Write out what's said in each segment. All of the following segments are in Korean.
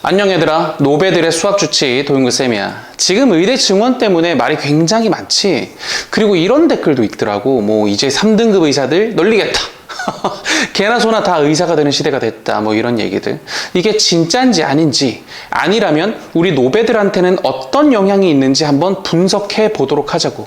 안녕 얘들아, 노베들의 수학주치 도윤구쌤이야. 지금 의대 증원 때문에 말이 굉장히 많지. 그리고 이런 댓글도 있더라고. 뭐 이제 3등급 의사들 널리겠다. 개나 소나 다 의사가 되는 시대가 됐다. 뭐 이런 얘기들. 이게 진짜인지 아닌지, 아니라면 우리 노베들한테는 어떤 영향이 있는지 한번 분석해 보도록 하자고.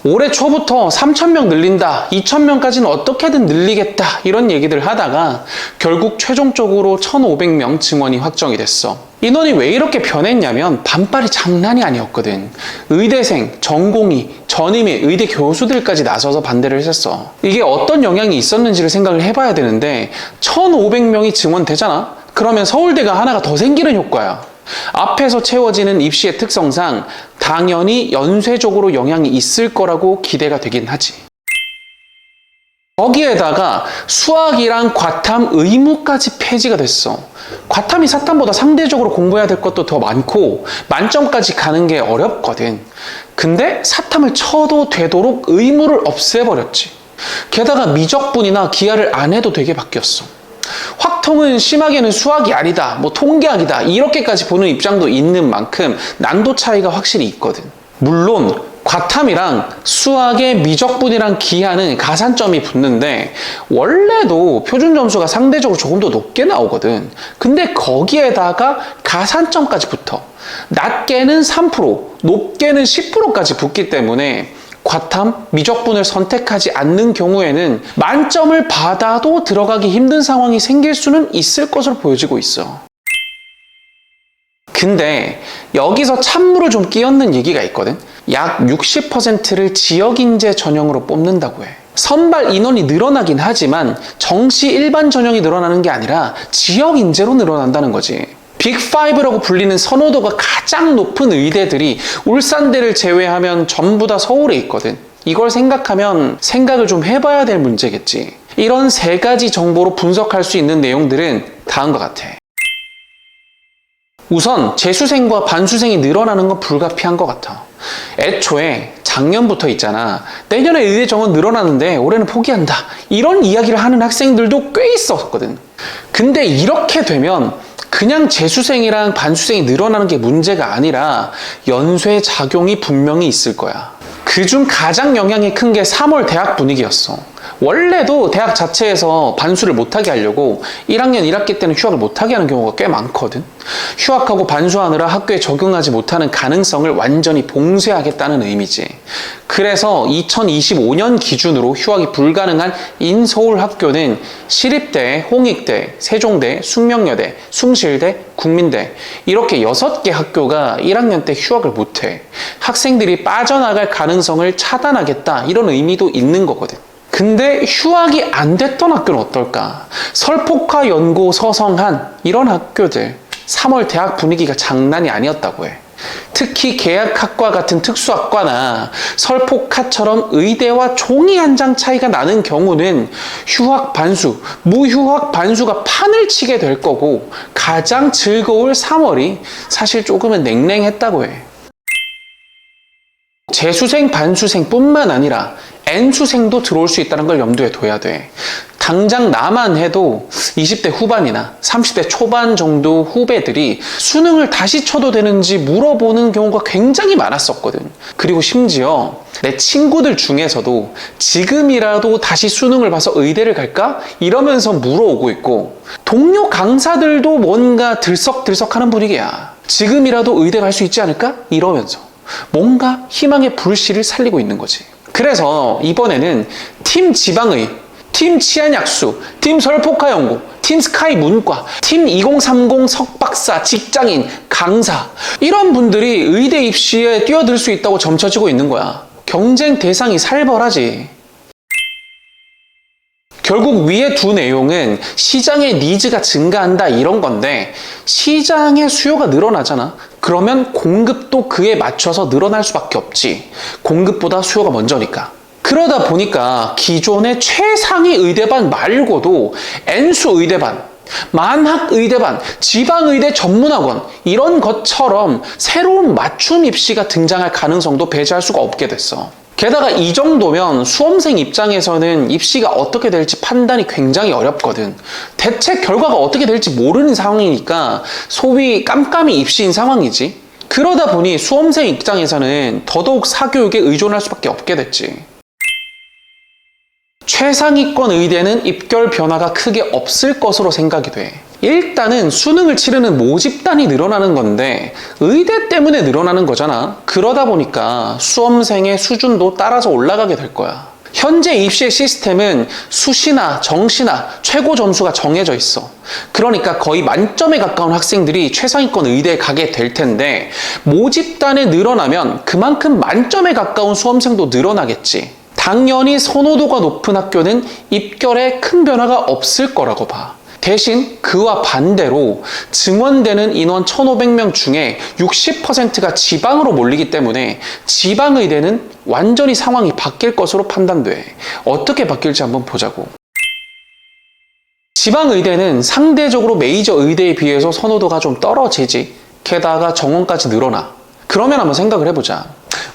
올해 초부터 3,000명 늘린다, 2,000명까지는 어떻게든 늘리겠다, 이런 얘기들 하다가 결국 최종적으로 1,500명 증원이 확정이 됐어. 인원이 왜 이렇게 변했냐면 반발이 장난이 아니었거든. 의대생, 전공의, 전임의 의대 교수들까지 나서서 반대를 했었어. 이게 어떤 영향이 있었는지를 생각을 해봐야 되는데 1,500명이 증원되잖아? 그러면 서울대가 하나가 더 생기는 효과야. 앞에서 채워지는 입시의 특성상 당연히 연쇄적으로 영향이 있을 거라고 기대가 되긴 하지. 거기에다가 수학이랑 과탐 의무까지 폐지가 됐어. 과탐이 사탐보다 상대적으로 공부해야 될 것도 더 많고 만점까지 가는 게 어렵거든. 근데 사탐을 쳐도 되도록 의무를 없애버렸지. 게다가 미적분이나 기하를 안 해도 되게 바뀌었어. 확통은 심하게는 수학이 아니다, 뭐 통계학이다, 이렇게까지 보는 입장도 있는 만큼 난도 차이가 확실히 있거든. 물론 과탐이랑 수학의 미적분이랑 기하는 가산점이 붙는데 원래도 표준 점수가 상대적으로 조금 더 높게 나오거든. 근데 거기에다가 가산점까지 붙어. 낮게는 3%, 높게는 10%까지 붙기 때문에 과탐, 미적분을 선택하지 않는 경우에는 만점을 받아도 들어가기 힘든 상황이 생길 수는 있을 것으로 보여지고 있어. 근데 여기서 찬물을 좀 끼얹는 얘기가 있거든. 약 60%를 지역인재 전형으로 뽑는다고 해. 선발 인원이 늘어나긴 하지만 정시 일반 전형이 늘어나는 게 아니라 지역인재로 늘어난다는 거지. 빅5라고 불리는 선호도가 가장 높은 의대들이 울산대를 제외하면 전부 다 서울에 있거든. 이걸 생각하면 생각을 좀 해봐야 될 문제겠지. 이런 세 가지 정보로 분석할 수 있는 내용들은 다음과 같아. 우선 재수생과 반수생이 늘어나는 건 불가피한 것 같아. 애초에 작년부터 있잖아. 내년에 의대 정원 늘어나는데 올해는 포기한다, 이런 이야기를 하는 학생들도 꽤 있었거든. 근데 이렇게 되면 그냥 재수생이랑 반수생이 늘어나는 게 문제가 아니라 연쇄 작용이 분명히 있을 거야. 그중 가장 영향이 큰 게 3월 대학 분위기였어. 원래도 대학 자체에서 반수를 못하게 하려고 1학년 1학기 때는 휴학을 못하게 하는 경우가 꽤 많거든. 휴학하고 반수하느라 학교에 적응하지 못하는 가능성을 완전히 봉쇄하겠다는 의미지. 그래서 2025년 기준으로 휴학이 불가능한 인서울 학교는 시립대, 홍익대, 세종대, 숙명여대, 숭실대, 국민대, 이렇게 6개 학교가 1학년 때 휴학을 못해. 학생들이 빠져나갈 가능성을 차단하겠다, 이런 의미도 있는 거거든. 근데 휴학이 안 됐던 학교는 어떨까? 설폭화, 연고, 서성한 이런 학교들 3월 대학 분위기가 장난이 아니었다고 해. 특히 계약학과 같은 특수학과나 설폭화처럼 의대와 종이 한 장 차이가 나는 경우는 휴학 반수, 무휴학 반수가 판을 치게 될 거고 가장 즐거울 3월이 사실 조금은 냉랭했다고 해. 재수생, 반수생뿐만 아니라 N수생도 들어올 수 있다는 걸 염두에 둬야 돼. 당장 나만 해도 20대 후반이나 30대 초반 정도 후배들이 수능을 다시 쳐도 되는지 물어보는 경우가 굉장히 많았었거든. 그리고 심지어 내 친구들 중에서도 지금이라도 다시 수능을 봐서 의대를 갈까? 이러면서 물어오고 있고, 동료 강사들도 뭔가 들썩들썩하는 분위기야. 지금이라도 의대 갈 수 있지 않을까? 이러면서 뭔가 희망의 불씨를 살리고 있는 거지. 그래서 이번에는 팀 지방의, 팀 치안약수, 팀 설폭화연구, 팀 스카이 문과, 팀 2030 석박사, 직장인, 강사, 이런 분들이 의대 입시에 뛰어들 수 있다고 점쳐지고 있는 거야. 경쟁 대상이 살벌하지. 결국 위의 두 내용은 시장의 니즈가 증가한다, 이런 건데 시장의 수요가 늘어나잖아. 그러면 공급도 그에 맞춰서 늘어날 수밖에 없지. 공급보다 수요가 먼저니까. 그러다 보니까 기존의 최상위 의대반 말고도 N수 의대반, 만학 의대반, 지방의대 전문학원, 이런 것처럼 새로운 맞춤 입시가 등장할 가능성도 배제할 수가 없게 됐어. 게다가 이 정도면 수험생 입장에서는 입시가 어떻게 될지 판단이 굉장히 어렵거든. 대체 결과가 어떻게 될지 모르는 상황이니까 소위 깜깜이 입시인 상황이지. 그러다 보니 수험생 입장에서는 더더욱 사교육에 의존할 수밖에 없게 됐지. 최상위권 의대는 입결 변화가 크게 없을 것으로 생각이 돼. 일단은 수능을 치르는 모집단이 늘어나는 건데 의대 때문에 늘어나는 거잖아. 그러다 보니까 수험생의 수준도 따라서 올라가게 될 거야. 현재 입시의 시스템은 수시나 정시나 최고 점수가 정해져 있어. 그러니까 거의 만점에 가까운 학생들이 최상위권 의대에 가게 될 텐데 모집단에 늘어나면 그만큼 만점에 가까운 수험생도 늘어나겠지. 당연히 선호도가 높은 학교는 입결에 큰 변화가 없을 거라고 봐. 대신 그와 반대로 증원되는 인원 1,500명 중에 60%가 지방으로 몰리기 때문에 지방의대는 완전히 상황이 바뀔 것으로 판단돼. 어떻게 바뀔지 한번 보자고. 지방의대는 상대적으로 메이저 의대에 비해서 선호도가 좀 떨어지지. 게다가 정원까지 늘어나. 그러면 한번 생각을 해보자.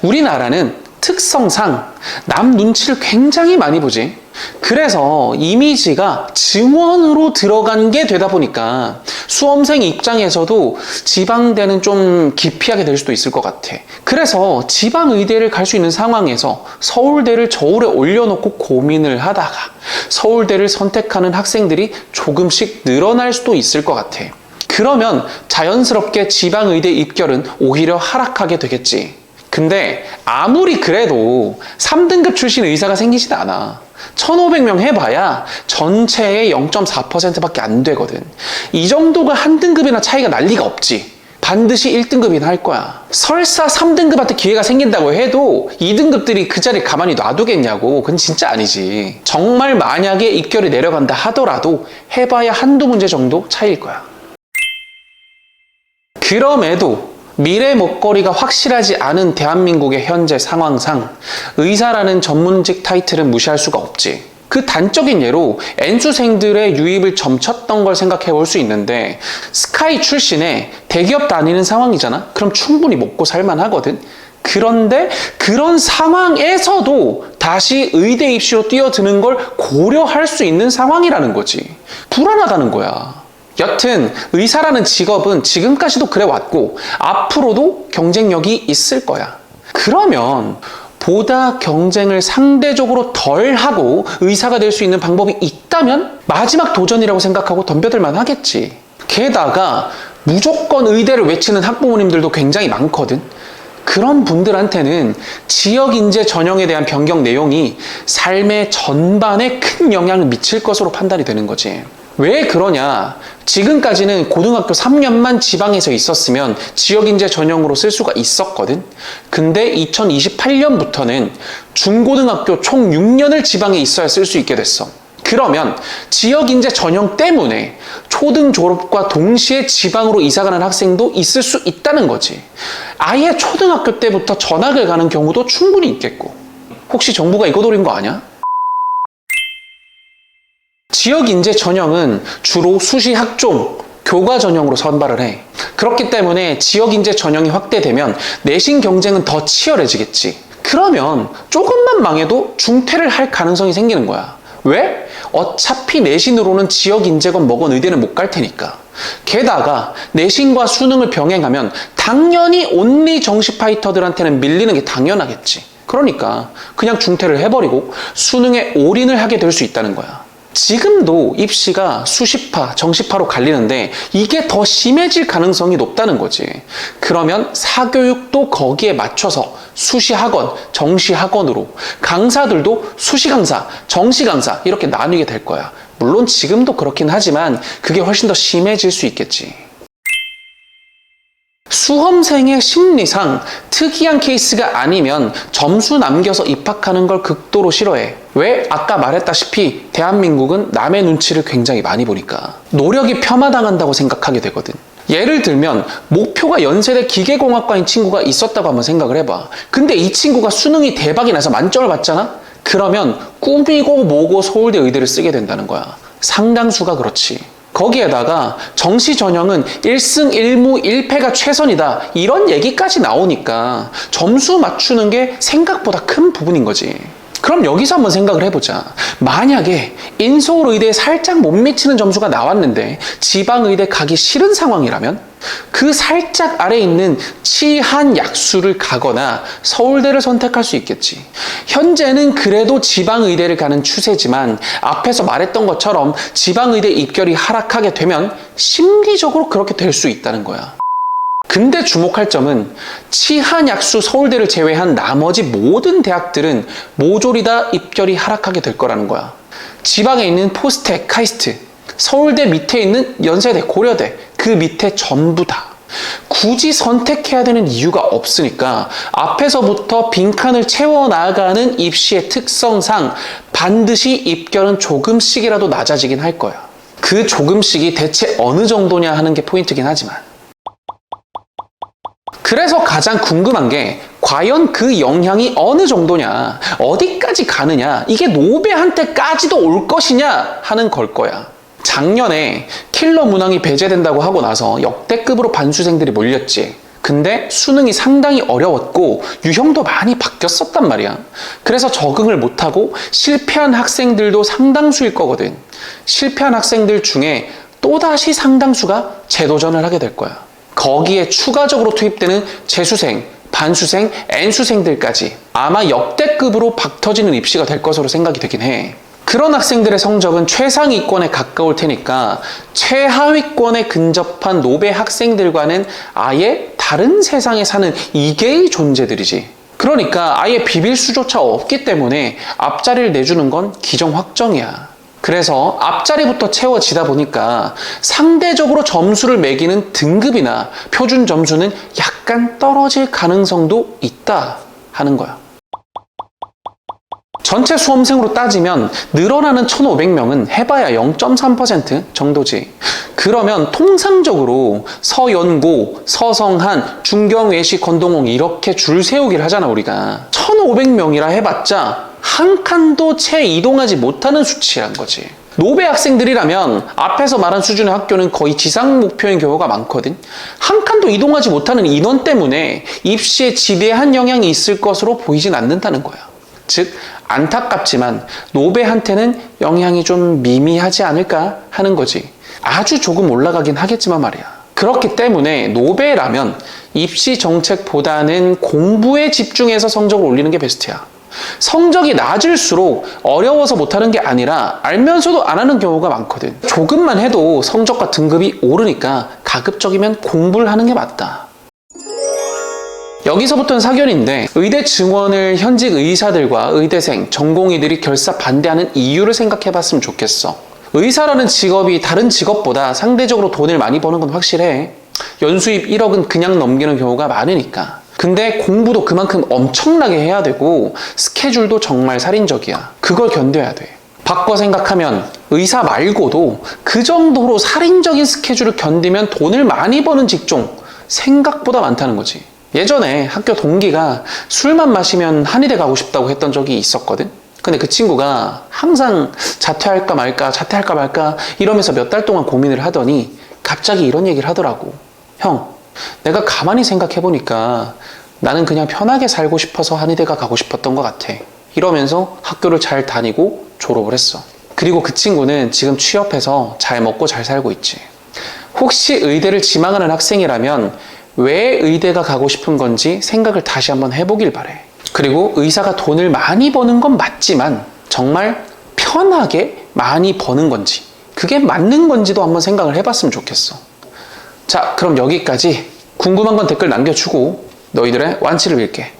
우리나라는 특성상 남 눈치를 굉장히 많이 보지. 그래서 이미지가 증원으로 들어간 게 되다 보니까 수험생 입장에서도 지방대는 좀 기피하게 될 수도 있을 것 같아. 그래서 지방의대를 갈 수 있는 상황에서 서울대를 저울에 올려놓고 고민을 하다가 서울대를 선택하는 학생들이 조금씩 늘어날 수도 있을 것 같아. 그러면 자연스럽게 지방의대 입결은 오히려 하락하게 되겠지. 근데 아무리 그래도 3등급 출신 의사가 생기진 않아. 1,500명 해봐야 전체의 0.4%밖에 안 되거든. 이 정도가 한 등급이나 차이가 날 리가 없지. 반드시 1등급이나 할 거야. 설사 3등급한테 기회가 생긴다고 해도 2등급들이 그 자리에 가만히 놔두겠냐고. 그건 진짜 아니지. 정말 만약에 입결이 내려간다 하더라도 해봐야 한두 문제 정도 차이일 거야. 그럼에도 미래 먹거리가 확실하지 않은 대한민국의 현재 상황상 의사라는 전문직 타이틀은 무시할 수가 없지. 그 단적인 예로 N수생들의 유입을 점쳤던 걸 생각해 볼 수 있는데 스카이 출신에 대기업 다니는 상황이잖아? 그럼 충분히 먹고 살만 하거든? 그런데 그런 상황에서도 다시 의대 입시로 뛰어드는 걸 고려할 수 있는 상황이라는 거지. 불안하다는 거야. 여튼 의사라는 직업은 지금까지도 그래 왔고 앞으로도 경쟁력이 있을 거야. 그러면 보다 경쟁을 상대적으로 덜 하고 의사가 될 수 있는 방법이 있다면 마지막 도전이라고 생각하고 덤벼들 만 하겠지. 게다가 무조건 의대를 외치는 학부모님들도 굉장히 많거든. 그런 분들한테는 지역인재 전형에 대한 변경 내용이 삶의 전반에 큰 영향을 미칠 것으로 판단이 되는 거지. 왜 그러냐? 지금까지는 고등학교 3년만 지방에서 있었으면 지역인재 전형으로 쓸 수가 있었거든. 근데 2028년부터는 중고등학교 총 6년을 지방에 있어야 쓸 수 있게 됐어. 그러면 지역인재 전형 때문에 초등 졸업과 동시에 지방으로 이사가는 학생도 있을 수 있다는 거지. 아예 초등학교 때부터 전학을 가는 경우도 충분히 있겠고. 혹시 정부가 이거 노린 거 아니야? 지역인재 전형은 주로 수시 학종, 교과 전형으로 선발을 해. 그렇기 때문에 지역인재 전형이 확대되면 내신 경쟁은 더 치열해지겠지. 그러면 조금만 망해도 중퇴를 할 가능성이 생기는 거야. 왜? 어차피 내신으로는 지역인재건 뭐건 의대는 못 갈 테니까. 게다가 내신과 수능을 병행하면 당연히 온리 정시 파이터들한테는 밀리는 게 당연하겠지. 그러니까 그냥 중퇴를 해버리고 수능에 올인을 하게 될 수 있다는 거야. 지금도 입시가 수시파, 정시파로 갈리는데 이게 더 심해질 가능성이 높다는 거지. 그러면 사교육도 거기에 맞춰서 수시학원, 정시학원으로 강사들도 수시강사, 정시강사 이렇게 나뉘게 될 거야. 물론 지금도 그렇긴 하지만 그게 훨씬 더 심해질 수 있겠지. 수험생의 심리상 특이한 케이스가 아니면 점수 남겨서 입학하는 걸 극도로 싫어해. 왜? 아까 말했다시피 대한민국은 남의 눈치를 굉장히 많이 보니까 노력이 폄하당한다고 생각하게 되거든. 예를 들면 목표가 연세대 기계공학과인 친구가 있었다고 한번 생각을 해봐. 근데 이 친구가 수능이 대박이 나서 만점을 받잖아? 그러면 꿈이고 뭐고 서울대 의대를 쓰게 된다는 거야. 상당수가 그렇지. 거기에다가 정시 전형은 1승 1무 1패가 최선이다. 이런 얘기까지 나오니까 점수 맞추는 게 생각보다 큰 부분인 거지. 그럼 여기서 한번 생각을 해보자. 만약에 인서울의대에 살짝 못 미치는 점수가 나왔는데 지방의대 가기 싫은 상황이라면 그 살짝 아래에 있는 치한약수를 가거나 서울대를 선택할 수 있겠지. 현재는 그래도 지방의대를 가는 추세지만 앞에서 말했던 것처럼 지방의대 입결이 하락하게 되면 심리적으로 그렇게 될 수 있다는 거야. 근데 주목할 점은 치한약수 서울대를 제외한 나머지 모든 대학들은 모조리 다 입결이 하락하게 될 거라는 거야. 지방에 있는 포스텍, 카이스트, 서울대 밑에 있는 연세대, 고려대, 그 밑에 전부 다. 굳이 선택해야 되는 이유가 없으니까 앞에서부터 빈칸을 채워나가는 입시의 특성상 반드시 입결은 조금씩이라도 낮아지긴 할 거야. 그 조금씩이 대체 어느 정도냐 하는 게 포인트긴 하지만. 그래서 가장 궁금한 게 과연 그 영향이 어느 정도냐, 어디까지 가느냐, 이게 노베한테까지도 올 것이냐 하는 걸 거야. 작년에 킬러 문항이 배제된다고 하고 나서 역대급으로 반수생들이 몰렸지. 근데 수능이 상당히 어려웠고 유형도 많이 바뀌었었단 말이야. 그래서 적응을 못하고 실패한 학생들도 상당수일 거거든. 실패한 학생들 중에 또다시 상당수가 재도전을 하게 될 거야. 거기에 추가적으로 투입되는 재수생, 반수생, N수생들까지 아마 역대급으로 박터지는 입시가 될 것으로 생각이 되긴 해. 그런 학생들의 성적은 최상위권에 가까울 테니까 최하위권에 근접한 노베 학생들과는 아예 다른 세상에 사는 이계의 존재들이지. 그러니까 아예 비빌 수조차 없기 때문에 앞자리를 내주는 건 기정확정이야. 그래서 앞자리부터 채워지다 보니까 상대적으로 점수를 매기는 등급이나 표준 점수는 약간 떨어질 가능성도 있다 하는 거야. 전체 수험생으로 따지면 늘어나는 1,500명은 해봐야 0.3% 정도지. 그러면 통상적으로 서연고, 서성한, 중경외시, 건동홍 이렇게 줄 세우기를 하잖아 우리가. 1,500명이라 해봤자 한 칸도 채 이동하지 못하는 수치란 거지. 노베 학생들이라면 앞에서 말한 수준의 학교는 거의 지상 목표인 경우가 많거든. 한 칸도 이동하지 못하는 인원 때문에 입시에 지대한 영향이 있을 것으로 보이진 않는다는 거야. 즉 안타깝지만 노베한테는 영향이 좀 미미하지 않을까 하는 거지. 아주 조금 올라가긴 하겠지만 말이야. 그렇기 때문에 노베라면 입시 정책보다는 공부에 집중해서 성적을 올리는 게 베스트야. 성적이 낮을수록 어려워서 못하는 게 아니라 알면서도 안 하는 경우가 많거든. 조금만 해도 성적과 등급이 오르니까 가급적이면 공부를 하는 게 맞다. 여기서부터는 사견인데 의대 증원을 현직 의사들과 의대생, 전공의들이 결사 반대하는 이유를 생각해 봤으면 좋겠어. 의사라는 직업이 다른 직업보다 상대적으로 돈을 많이 버는 건 확실해. 연수입 1억은 그냥 넘기는 경우가 많으니까. 근데 공부도 그만큼 엄청나게 해야 되고 스케줄도 정말 살인적이야. 그걸 견뎌야 돼. 바꿔 생각하면 의사 말고도 그 정도로 살인적인 스케줄을 견디면 돈을 많이 버는 직종 생각보다 많다는 거지. 예전에 학교 동기가 술만 마시면 한의대 가고 싶다고 했던 적이 있었거든. 근데 그 친구가 항상 자퇴할까 말까 이러면서 몇 달 동안 고민을 하더니 갑자기 이런 얘기를 하더라고. 형, 내가 가만히 생각해보니까 나는 그냥 편하게 살고 싶어서 한의대가 가고 싶었던 것 같아. 이러면서 학교를 잘 다니고 졸업을 했어. 그리고 그 친구는 지금 취업해서 잘 먹고 잘 살고 있지. 혹시 의대를 지망하는 학생이라면 왜 의대가 가고 싶은 건지 생각을 다시 한번 해보길 바래. 그리고 의사가 돈을 많이 버는 건 맞지만 정말 편하게 많이 버는 건지 그게 맞는 건지도 한번 생각을 해봤으면 좋겠어. 자, 그럼 여기까지. 궁금한 건 댓글 남겨주고 너희들의 완치를 빌게.